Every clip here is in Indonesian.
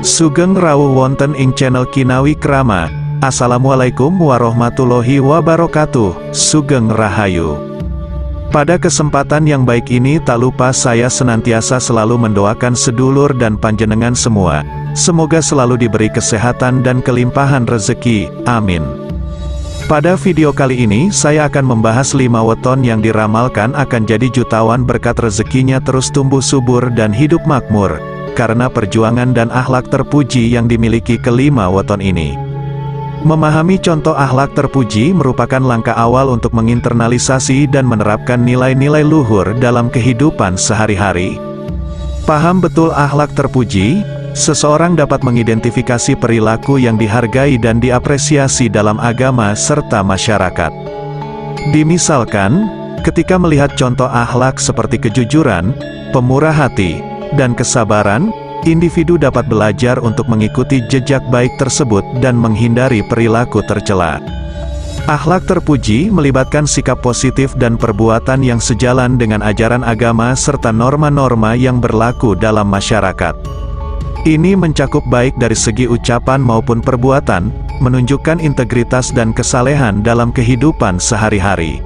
Sugeng rawuh wonten ing channel Kinawi Krama. Assalamualaikum warahmatullahi wabarakatuh. Sugeng Rahayu. Pada kesempatan yang baik ini tak lupa saya senantiasa selalu mendoakan sedulur dan panjenengan semua. Semoga selalu diberi kesehatan dan kelimpahan rezeki. Amin. Pada video kali ini saya akan membahas 5 weton yang diramalkan akan jadi jutawan berkat rezekinya terus tumbuh subur dan hidup makmur, karena perjuangan dan akhlak terpuji yang dimiliki kelima weton ini. Memahami contoh akhlak terpuji merupakan langkah awal untuk menginternalisasi dan menerapkan nilai-nilai luhur dalam kehidupan sehari-hari. Paham betul akhlak terpuji, seseorang dapat mengidentifikasi perilaku yang dihargai dan diapresiasi dalam agama serta masyarakat. Dimisalkan, ketika melihat contoh akhlak seperti kejujuran, pemurah hati, dan kesabaran, individu dapat belajar untuk mengikuti jejak baik tersebut dan menghindari perilaku tercela. Akhlak terpuji melibatkan sikap positif dan perbuatan yang sejalan dengan ajaran agama serta norma-norma yang berlaku dalam masyarakat. Ini mencakup baik dari segi ucapan maupun perbuatan, menunjukkan integritas dan kesalehan dalam kehidupan sehari-hari.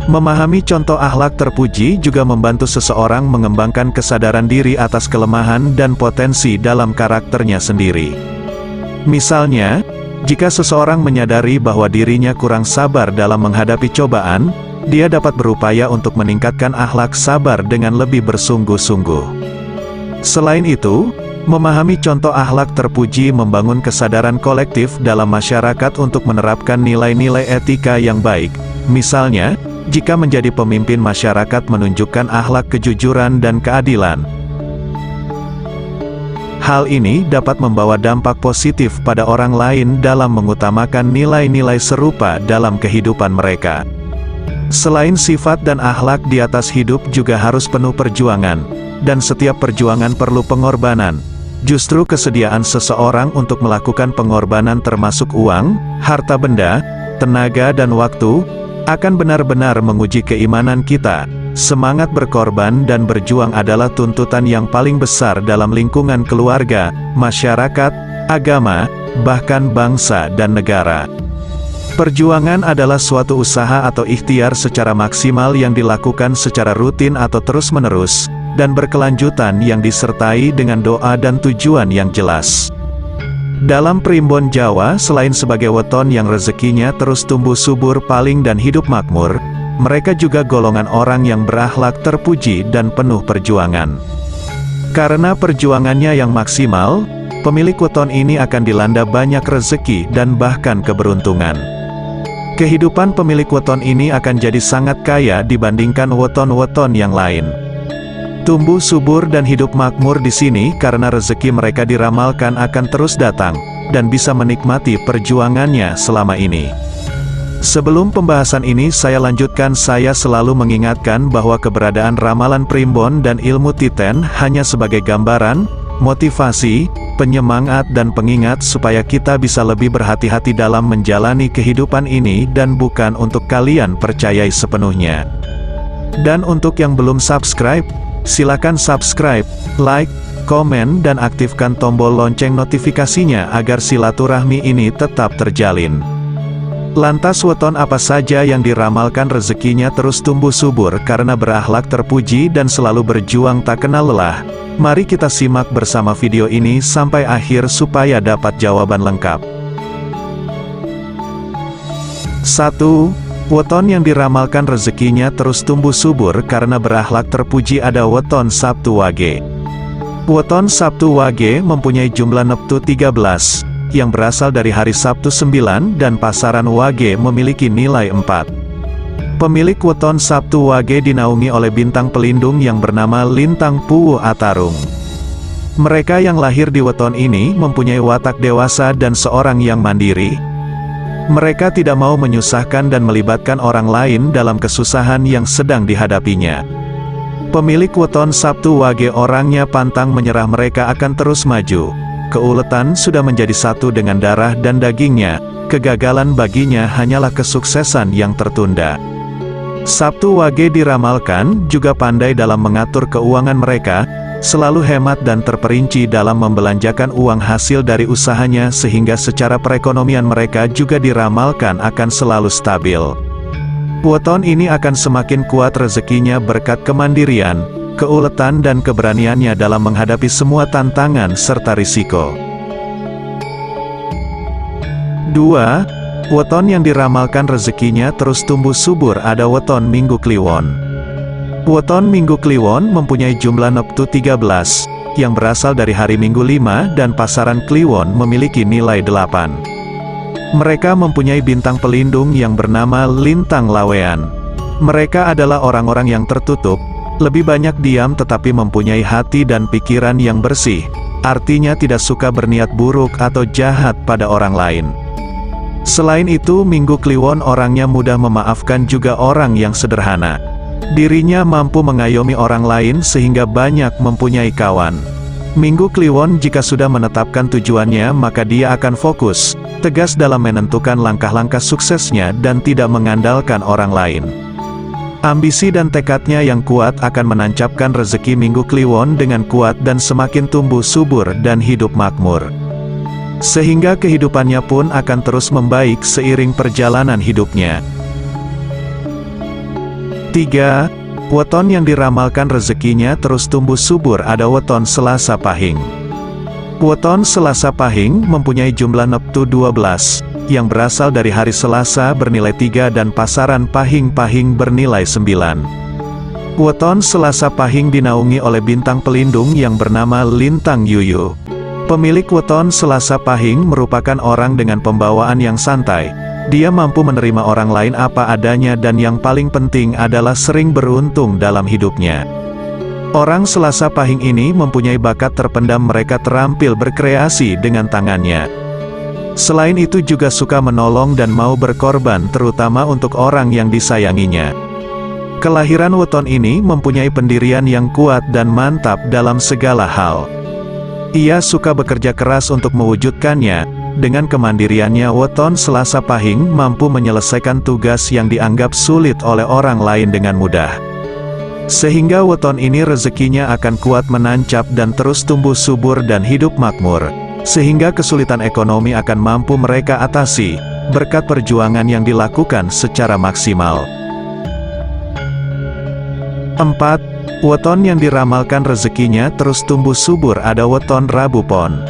Memahami contoh akhlak terpuji juga membantu seseorang mengembangkan kesadaran diri atas kelemahan dan potensi dalam karakternya sendiri. Misalnya, jika seseorang menyadari bahwa dirinya kurang sabar dalam menghadapi cobaan, dia dapat berupaya untuk meningkatkan akhlak sabar dengan lebih bersungguh-sungguh. Selain itu, memahami contoh akhlak terpuji membangun kesadaran kolektif dalam masyarakat untuk menerapkan nilai-nilai etika yang baik. Misalnya, jika menjadi pemimpin masyarakat menunjukkan akhlak kejujuran dan keadilan. Hal ini dapat membawa dampak positif pada orang lain dalam mengutamakan nilai-nilai serupa dalam kehidupan mereka. Selain sifat dan akhlak di atas hidup juga harus penuh perjuangan, dan setiap perjuangan perlu pengorbanan. Justru kesediaan seseorang untuk melakukan pengorbanan termasuk uang, harta benda, tenaga dan waktu, akan benar-benar menguji keimanan kita. Semangat berkorban dan berjuang adalah tuntutan yang paling besar dalam lingkungan keluarga, masyarakat, agama, bahkan bangsa dan negara. Perjuangan adalah suatu usaha atau ikhtiar secara maksimal yang dilakukan secara rutin atau terus-menerus, dan berkelanjutan yang disertai dengan doa dan tujuan yang jelas. Dalam primbon Jawa, selain sebagai weton yang rezekinya terus tumbuh subur paling dan hidup makmur, mereka juga golongan orang yang berakhlak terpuji dan penuh perjuangan. Karena perjuangannya yang maksimal, pemilik weton ini akan dilanda banyak rezeki dan bahkan keberuntungan. Kehidupan pemilik weton ini akan jadi sangat kaya dibandingkan weton-weton yang lain. Tumbuh subur dan hidup makmur di sini karena rezeki mereka diramalkan akan terus datang, dan bisa menikmati perjuangannya selama ini. Sebelum pembahasan ini saya lanjutkan, saya selalu mengingatkan bahwa keberadaan ramalan primbon dan ilmu titen hanya sebagai gambaran, motivasi, penyemangat dan pengingat supaya kita bisa lebih berhati-hati dalam menjalani kehidupan ini dan bukan untuk kalian percayai sepenuhnya. Dan untuk yang belum subscribe, silakan subscribe, like, komen dan aktifkan tombol lonceng notifikasinya agar silaturahmi ini tetap terjalin. Lantas weton apa saja yang diramalkan rezekinya terus tumbuh subur karena berakhlak terpuji dan selalu berjuang tak kenal lelah? Mari kita simak bersama video ini sampai akhir supaya dapat jawaban lengkap. 1. Weton yang diramalkan rezekinya terus tumbuh subur karena berakhlak terpuji ada weton Sabtu Wage. Weton Sabtu Wage mempunyai jumlah neptu 13, yang berasal dari hari Sabtu 9 dan pasaran Wage memiliki nilai 4. Pemilik weton Sabtu Wage dinaungi oleh bintang pelindung yang bernama Lintang Puwu Atarung. Mereka yang lahir di weton ini mempunyai watak dewasa dan seorang yang mandiri. Mereka tidak mau menyusahkan dan melibatkan orang lain dalam kesusahan yang sedang dihadapinya. Pemilik weton Sabtu Wage orangnya pantang menyerah, mereka akan terus maju. Keuletan sudah menjadi satu dengan darah dan dagingnya, kegagalan baginya hanyalah kesuksesan yang tertunda. Sabtu Wage diramalkan juga pandai dalam mengatur keuangan mereka, selalu hemat dan terperinci dalam membelanjakan uang hasil dari usahanya sehingga secara perekonomian mereka juga diramalkan akan selalu stabil. Weton ini akan semakin kuat rezekinya berkat kemandirian, keuletan dan keberaniannya dalam menghadapi semua tantangan serta risiko. 2. Weton yang diramalkan rezekinya terus tumbuh subur ada weton Minggu Kliwon. Weton Minggu Kliwon mempunyai jumlah neptu 13, yang berasal dari hari Minggu 5 dan pasaran Kliwon memiliki nilai 8. Mereka mempunyai bintang pelindung yang bernama Lintang Lawean. Mereka adalah orang-orang yang tertutup, lebih banyak diam tetapi mempunyai hati dan pikiran yang bersih, artinya tidak suka berniat buruk atau jahat pada orang lain. Selain itu, Minggu Kliwon orangnya mudah memaafkan juga orang yang sederhana. Dirinya mampu mengayomi orang lain sehingga banyak mempunyai kawan. Minggu Kliwon jika sudah menetapkan tujuannya maka dia akan fokus, tegas dalam menentukan langkah-langkah suksesnya dan tidak mengandalkan orang lain. Ambisi dan tekadnya yang kuat akan menancapkan rezeki Minggu Kliwon dengan kuat dan semakin tumbuh subur dan hidup makmur. Sehingga kehidupannya pun akan terus membaik seiring perjalanan hidupnya. 3. Weton yang diramalkan rezekinya terus tumbuh subur ada weton Selasa Pahing. Weton Selasa Pahing mempunyai jumlah neptu 12, yang berasal dari hari Selasa bernilai 3 dan pasaran Pahing-Pahing bernilai 9. Weton Selasa Pahing dinaungi oleh bintang pelindung yang bernama Lintang Yuyu. Pemilik weton Selasa Pahing merupakan orang dengan pembawaan yang santai. Dia mampu menerima orang lain apa adanya dan yang paling penting adalah sering beruntung dalam hidupnya. Orang Selasa Pahing ini mempunyai bakat terpendam, mereka terampil berkreasi dengan tangannya. Selain itu juga suka menolong dan mau berkorban terutama untuk orang yang disayanginya. Kelahiran weton ini mempunyai pendirian yang kuat dan mantap dalam segala hal. Ia suka bekerja keras untuk mewujudkannya. Dengan kemandiriannya weton Selasa Pahing mampu menyelesaikan tugas yang dianggap sulit oleh orang lain dengan mudah. Sehingga weton ini rezekinya akan kuat menancap dan terus tumbuh subur dan hidup makmur. Sehingga kesulitan ekonomi akan mampu mereka atasi, berkat perjuangan yang dilakukan secara maksimal. 4. Weton yang diramalkan rezekinya terus tumbuh subur ada weton Rabu Pon.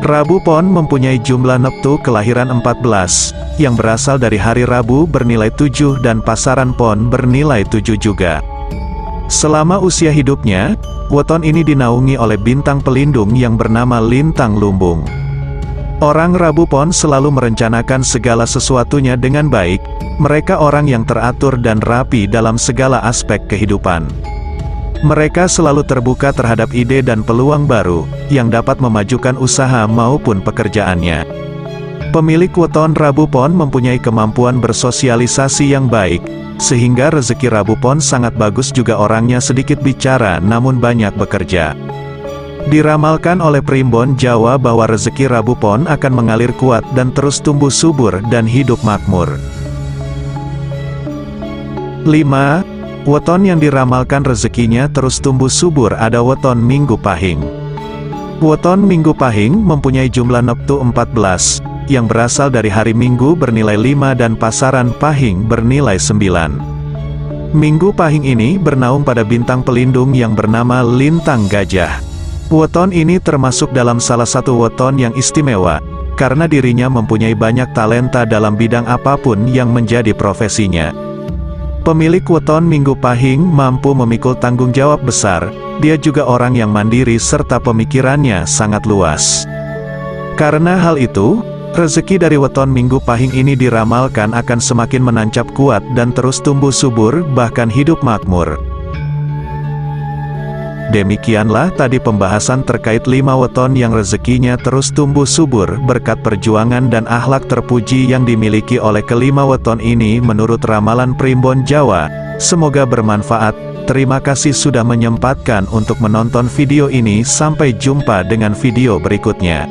Rabu Pon mempunyai jumlah neptu kelahiran 14, yang berasal dari hari Rabu bernilai 7 dan pasaran Pon bernilai 7 juga. Selama usia hidupnya, weton ini dinaungi oleh bintang pelindung yang bernama Lintang Lumbung. Orang Rabu Pon selalu merencanakan segala sesuatunya dengan baik, mereka orang yang teratur dan rapi dalam segala aspek kehidupan. Mereka selalu terbuka terhadap ide dan peluang baru, yang dapat memajukan usaha maupun pekerjaannya. Pemilik weton Rabu Pon mempunyai kemampuan bersosialisasi yang baik, sehingga rezeki Rabu Pon sangat bagus juga orangnya sedikit bicara namun banyak bekerja. Diramalkan oleh primbon Jawa bahwa rezeki Rabu Pon akan mengalir kuat dan terus tumbuh subur dan hidup makmur. 5. Weton yang diramalkan rezekinya terus tumbuh subur ada weton Minggu Pahing. Weton Minggu Pahing mempunyai jumlah neptu 14, yang berasal dari hari Minggu bernilai 5 dan pasaran Pahing bernilai 9. Minggu Pahing ini bernaung pada bintang pelindung yang bernama Lintang Gajah. Weton ini termasuk dalam salah satu weton yang istimewa, karena dirinya mempunyai banyak talenta dalam bidang apapun yang menjadi profesinya. Pemilik weton Minggu Pahing mampu memikul tanggung jawab besar, dia juga orang yang mandiri serta pemikirannya sangat luas. Karena hal itu, rezeki dari weton Minggu Pahing ini diramalkan akan semakin menancap kuat dan terus tumbuh subur, bahkan hidup makmur. Demikianlah tadi pembahasan terkait 5 weton yang rezekinya terus tumbuh subur berkat perjuangan dan akhlak terpuji yang dimiliki oleh kelima weton ini menurut ramalan primbon Jawa. Semoga bermanfaat. Terima kasih sudah menyempatkan untuk menonton video ini. Sampai jumpa dengan video berikutnya.